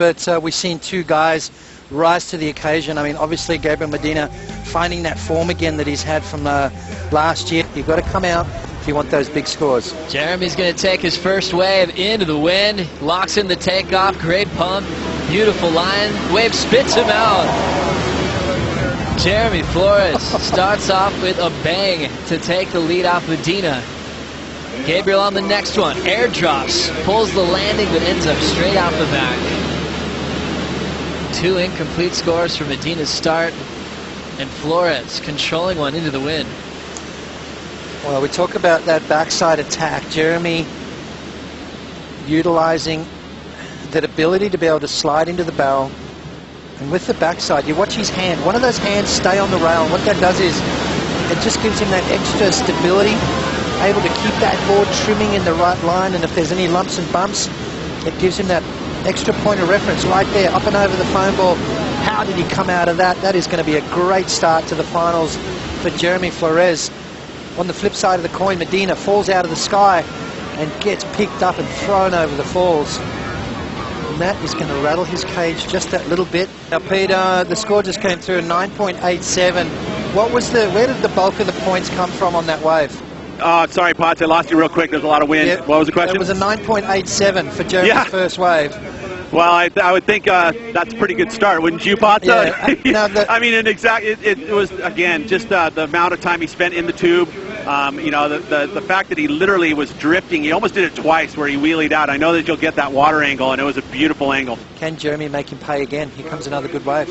But we've seen two guys rise to the occasion. I mean, obviously Gabriel Medina finding that form again that he's had from last year. You've got to come out if you want those big scores. Jeremy's going to take his first wave into the wind, locks in the takeoff, great pump, beautiful line, wave spits him out. Jeremy Flores starts off with a bang to take the lead off Medina. Gabriel on the next one, airdrops, pulls the landing but ends up straight out the back. Two incomplete scores for Medina's start, and Flores controlling one into the wind. Well, we talk about that backside attack. Jeremy utilizing that ability to be able to slide into the barrel. And with the backside, you watch his hand. One of those hands stay on the rail. And what that does is it just gives him that extra stability, able to keep that board trimming in the right line. And if there's any lumps and bumps, it gives him that extra point of reference right there, up and over the foam ball. How did he come out of that? That is going to be a great start to the finals for Jeremy Flores. On the flip side of the coin, Medina falls out of the sky and gets picked up and thrown over the falls. And that is going to rattle his cage just that little bit. Now, Peter, the score just came through, 9.87. Where did the bulk of the points come from on that wave? Sorry, Potts, I lost you real quick. There's a lot of wind. Yeah. What was the question? It was a 9.87 for Jeremy's first wave. Well, I would think that's a pretty good start, wouldn't you, Potts? Yeah. I mean, it was, again, just the amount of time he spent in the tube. You know, the fact that he literally was drifting. He almost did it twice where he wheelied out. I know that you'll get that water angle, and it was a beautiful angle. Can Jeremy make him pay again? Here comes another good wave.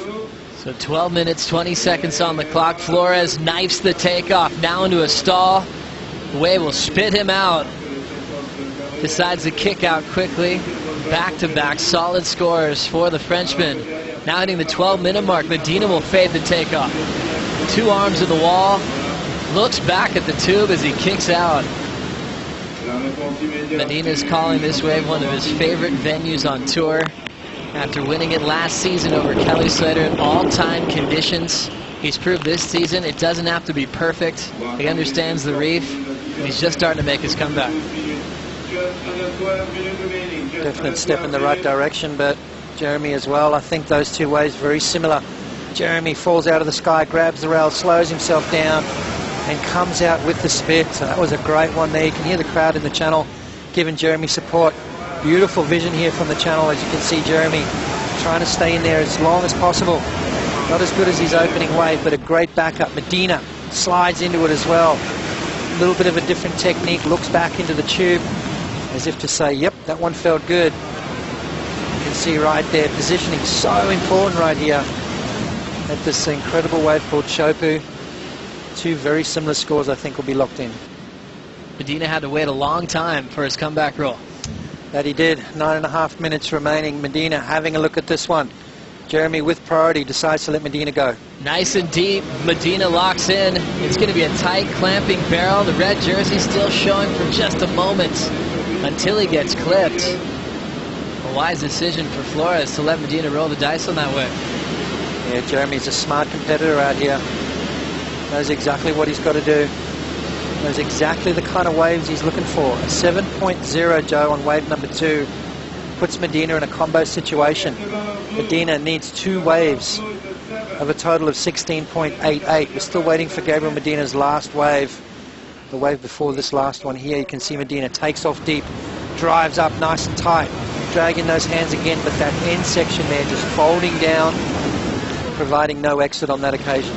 So 12 minutes, 20 seconds on the clock. Flores knifes the takeoff, now into a stall. Wave will spit him out. Decides to kick out quickly. Back-to-back solid scores for the Frenchman. Now hitting the 12-minute mark. Medina will fade the takeoff. Two arms of the wall. Looks back at the tube as he kicks out. Medina's calling this wave one of his favorite venues on tour. After winning it last season over Kelly Slater in all-time conditions, he's proved this season it doesn't have to be perfect. He understands the reef, and he's just starting to make his comeback. Definite step in the right direction, but Jeremy as well. I think those two waves very similar. Jeremy falls out of the sky, grabs the rail, slows himself down, and comes out with the spit. So that was a great one there. You can hear the crowd in the channel giving Jeremy support. Beautiful vision here from the channel, as you can see Jeremy trying to stay in there as long as possible. Not as good as his opening wave, but a great backup. Medina slides into it as well. A little bit of a different technique, looks back into the tube as if to say, yep, that one felt good. You can see right there, positioning so important right here at this incredible wave called Chopu. Two very similar scores I think will be locked in. Medina had to wait a long time for his comeback roll. That he did. 9.5 minutes remaining. Medina having a look at this one. Jeremy with priority decides to let Medina go. Nice and deep. Medina locks in. It's going to be a tight clamping barrel. The red jersey still showing for just a moment until he gets clipped. A wise decision for Flores to let Medina roll the dice on that way. Yeah, Jeremy's a smart competitor out here. Knows exactly what he's got to do. Knows exactly the kind of waves he's looking for. A 7.0, Joe, on wave number 2 puts Medina in a combo situation. Medina needs 2 waves of a total of 16.88. We're still waiting for Gabriel Medina's last wave. The wave before this last one here, you can see Medina takes off deep, drives up nice and tight, dragging those hands again, but that end section there just folding down, providing no exit on that occasion.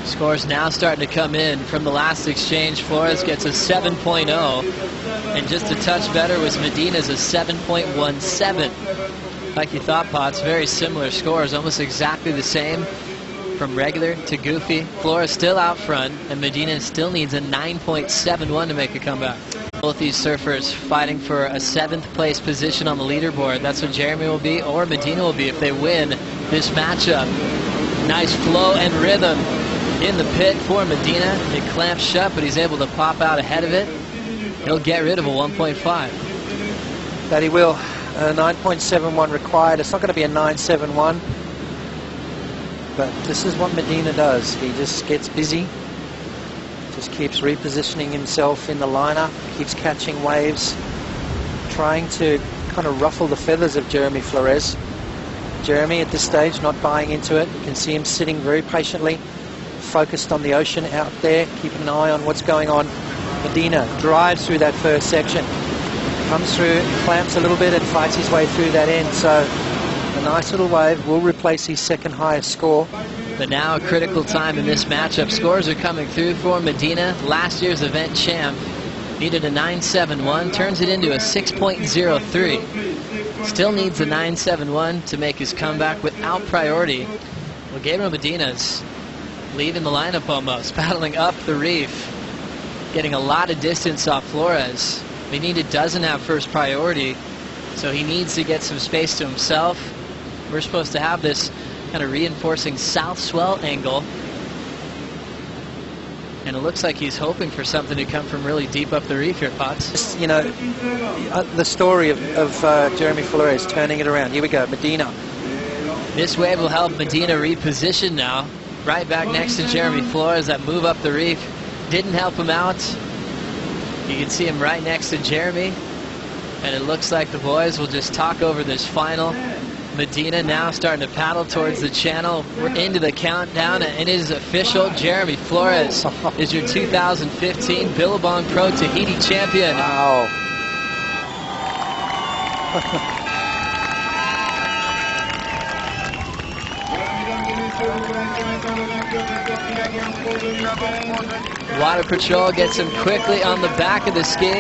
Scores now starting to come in from the last exchange. Flores gets a 7.0, and just a touch better was Medina's a 7.17. Like you thought, Potts, very similar scores, almost exactly the same from regular to goofy. Flores still out front, and Medina still needs a 9.71 to make a comeback. Both these surfers fighting for a 7th place position on the leaderboard. That's what Jeremy will be, or Medina will be, if they win this matchup. Nice flow and rhythm in the pit for Medina. It clamps shut, but he's able to pop out ahead of it. He'll get rid of a 1.5. That he will. 9.71 required. It's not going to be a 9.71. But this is what Medina does. He just gets busy. Just keeps repositioning himself in the lineup. Keeps catching waves. Trying to kind of ruffle the feathers of Jeremy Flores. Jeremy at this stage not buying into it. You can see him sitting very patiently, focused on the ocean out there, keeping an eye on what's going on. Medina drives through that first section, comes through, clamps a little bit and fights his way through that end. So a nice little wave will replace his second highest score. But now a critical time in this matchup. Scores are coming through for Medina, last year's event champ. Needed a 9.71, turns it into a 6.03. Still needs a 9.71 to make his comeback without priority. Well, Gabriel Medina's leaving the lineup almost, paddling up the reef, getting a lot of distance off Flores. Medina doesn't have first priority, so he needs to get some space to himself. We're supposed to have this kind of reinforcing south swell angle, and it looks like he's hoping for something to come from really deep up the reef here, Potts. You know, the story of Jeremy Flores turning it around. Here we go, Medina. This wave will help Medina reposition now. Right back next to Jeremy Flores. That move up the reef didn't help him out. You can see him right next to Jeremy, and it looks like the boys will just talk over this final. Medina now starting to paddle towards the channel. We're into the countdown, and it is official. Jeremy Flores is your 2015 Billabong Pro Tahiti champion. Wow. Water Patrol gets him quickly on the back of the ski,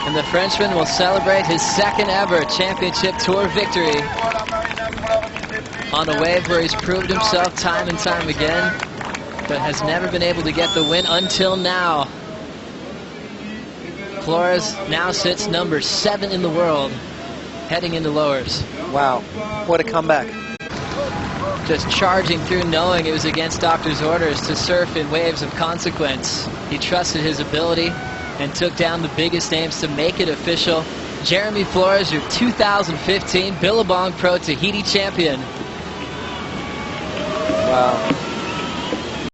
and the Frenchman will celebrate his second ever championship tour victory on a wave where he's proved himself time and time again, but has never been able to get the win until now. Flores now sits number 7 in the world, heading into lowers. Wow, what a comeback. Just charging through, knowing it was against doctor's orders to surf in waves of consequence. He trusted his ability and took down the biggest names to make it official. Jeremy Flores, your 2015 Billabong Pro Tahiti champion. Wow.